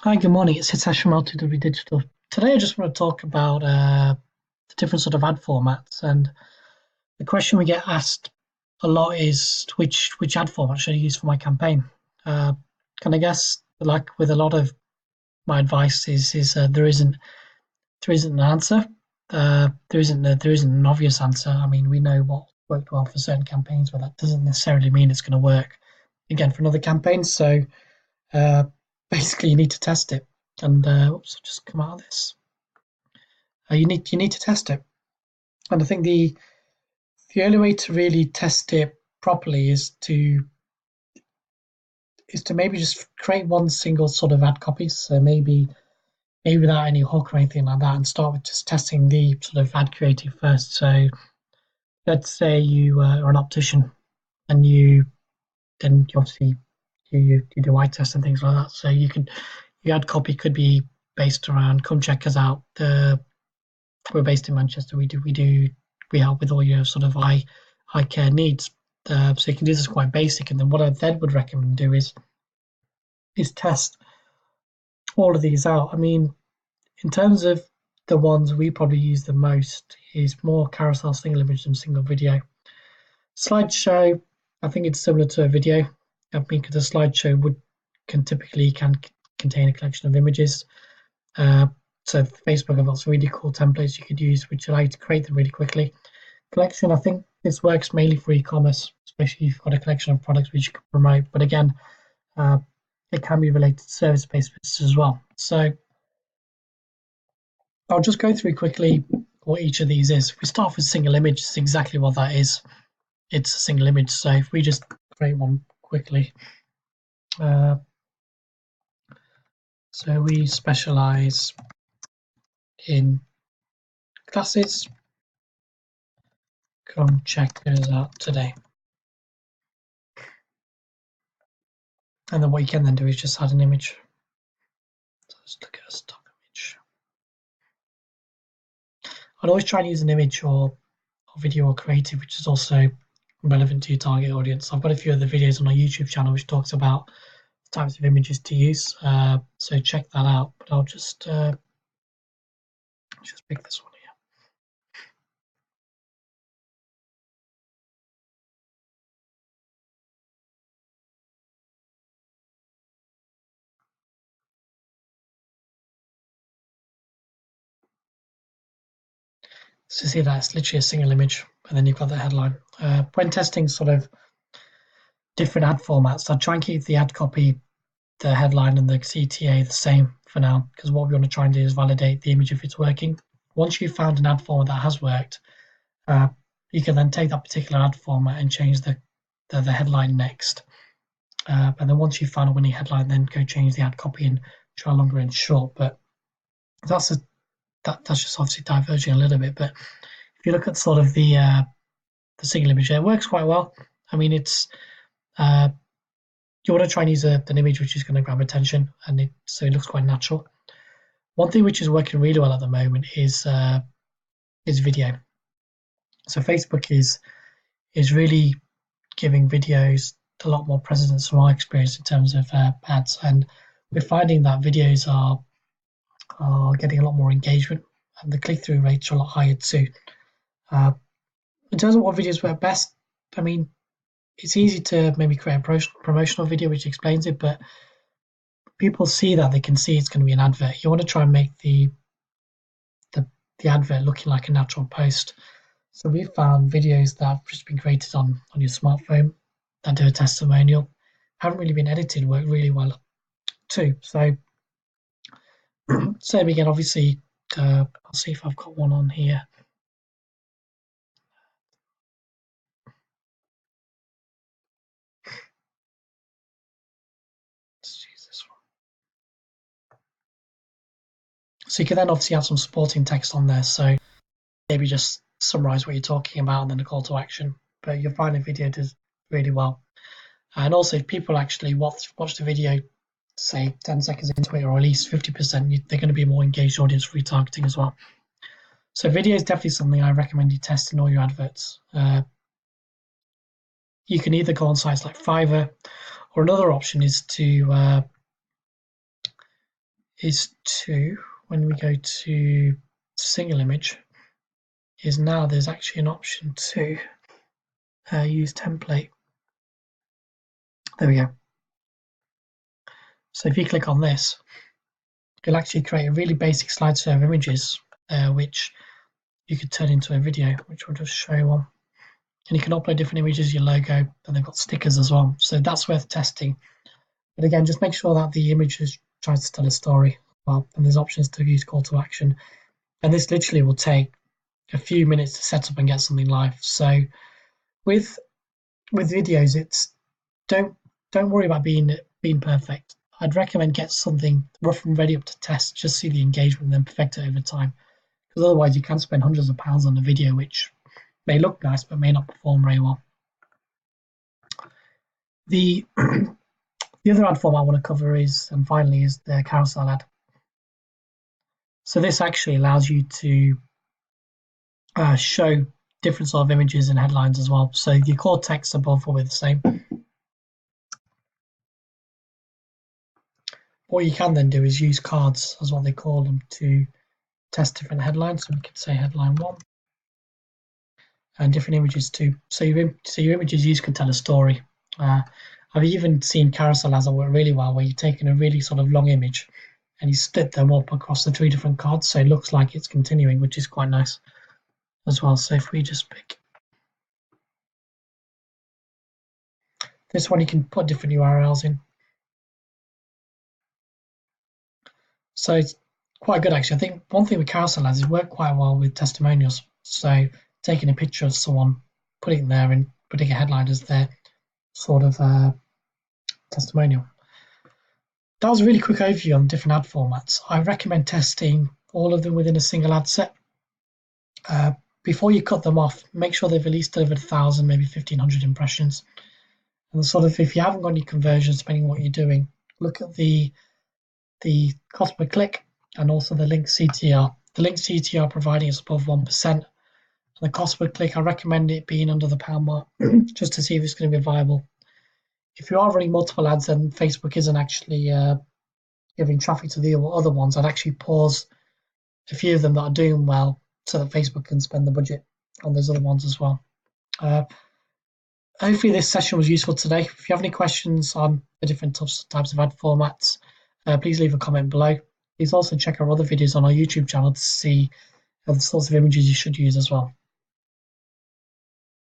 Hi, good morning. It's Hitesh from LTW Digital. Today, I just want to talk about the different sort of ad formats. And the question we get asked a lot is which ad format should I use for my campaign? Uh, and I guess, like with a lot of my advice, is there isn't an answer. There isn't an obvious answer. I mean, we know what worked well for certain campaigns, but that doesn't necessarily mean it's going to work again for another campaign. So uh, basically, you need to test it. And oops, I've just come out of this. You need to test it, and I think the only way to really test it properly is to maybe just create one single sort of ad copy. So maybe without any hook or anything like that, and start with just testing the sort of ad creative first. So let's say you are an optician, and you obviously you do eye tests and things like that. So your ad copy could be based around "Come check us out." We're based in Manchester. We help with all your sort of eye care needs. So you can do this quite basic, and then what I then would recommend do is test all of these out. I mean, in terms of the ones we probably use the most is more carousel, single image, and single video. Slideshow, I think it's similar to a video. I mean, because a slideshow can typically contain a collection of images. Uh, so Facebook have lots of really cool templates you could use, which allow you to create them really quickly. Collection, I think this works mainly for e-commerce, especially if you've got a collection of products which you can promote. But again, uh, it can be related to service-based businesses as well. So I'll just go through quickly what each of these is. If we start with single image, it's exactly what that is. It's a single image. So if we just create one quickly, uh, so we specialize in classes. Come check us out today. And then what you can then do is just add an image. So let's look at a stock image. I'd always try and use an image or video or creative, which is also relevant to your target audience. I've got a few other videos on our YouTube channel which talks about the types of images to use. So check that out. But I'll just pick this one here. So see that it's literally a single image, and then you've got the headline. When testing sort of different ad formats, I try and keep the ad copy, the headline, and the CTA the same for now, because what we want to try and do is validate the image if it's working. Once you've found an ad format that has worked, uh, you can then take that particular ad format and change the headline next. And then once you've found a winning headline, then go change the ad copy and try longer and short. But that's a that's just obviously diverging a little bit. But if you look at sort of the single image, it works quite well. I mean, it's uh, you want to try and use an image which is going to grab attention, and so it looks quite natural. One thing which is working really well at the moment is video. So Facebook is really giving videos a lot more precedence from my experience in terms of ads, and we're finding that videos are getting a lot more engagement, and the click through rates are a lot higher too. Uh, in terms of what videos work best, I mean, it's easy to maybe create a promotional video which explains it, but people see that they can see it's going to be an advert. You want to try and make the, the advert looking like a natural post. So we found videos that have just been created on your smartphone that do a testimonial, haven't really been edited, work really well too. So same again, obviously, I'll see if I've got one on here. Let's use this one. So you can then obviously have some supporting text on there. So maybe just summarize what you're talking about and then a call to action. But you'll find the video does really well. And also, if people actually watch the video, say 10 seconds into it, or at least 50%, they're going to be a more engaged audience for retargeting as well. So video is definitely something I recommend you test in all your adverts. You can either go on sites like Fiverr, or another option is to is to, when we go to single image, is now there's actually an option to use template. There we go. So if you click on this, it'll actually create a really basic slideshow of images, which you could turn into a video, which we'll just show you one. And you can upload different images, your logo, and they've got stickers as well. So that's worth testing. But again, just make sure that the image is trying to tell a story. Well, and there's options to use call to action. And this literally will take a few minutes to set up and get something live. So with videos, it's don't worry about being perfect. I'd recommend get something rough and ready up to test, just see the engagement and then perfect it over time. Because otherwise you can spend hundreds of pounds on a video which may look nice but may not perform very well. The the other ad format I want to cover is, and finally, is the carousel ad. So this actually allows you to show different sort of images and headlines as well. So your core text above will be the same. What you can then do is use cards, as what they call them, to test different headlines. So we could say headline 1 and different images too. So your images used can tell a story. I've even seen carousel ads that work really well, where you're taking a really sort of long image and you split them up across the 3 different cards, so it looks like it's continuing, which is quite nice as well. So if we just pick this one, you can put different URLs in. So it's quite good actually. I think one thing with carousel ads is it work quite well with testimonials. So taking a picture of someone, putting it there and putting a headline as their sort of testimonial. That was a really quick overview on different ad formats. I recommend testing all of them within a single ad set. Before you cut them off, make sure they've at least delivered 1,000, maybe 1,500 impressions. And sort of, if you haven't got any conversions, depending on what you're doing, look at the cost per click and also the Link CTR. The Link CTR Providing is above 1%. And the cost per click, I recommend it being under the pound mark just to see if it's going to be viable. If you are running multiple ads and Facebook isn't actually giving traffic to the other ones, I'd actually pause a few of them that are doing well so that Facebook can spend the budget on those other ones as well. Hopefully this session was useful today. If you have any questions on the different types of ad formats, please leave a comment below. Please also check our other videos on our YouTube channel to see the sorts of images you should use as well.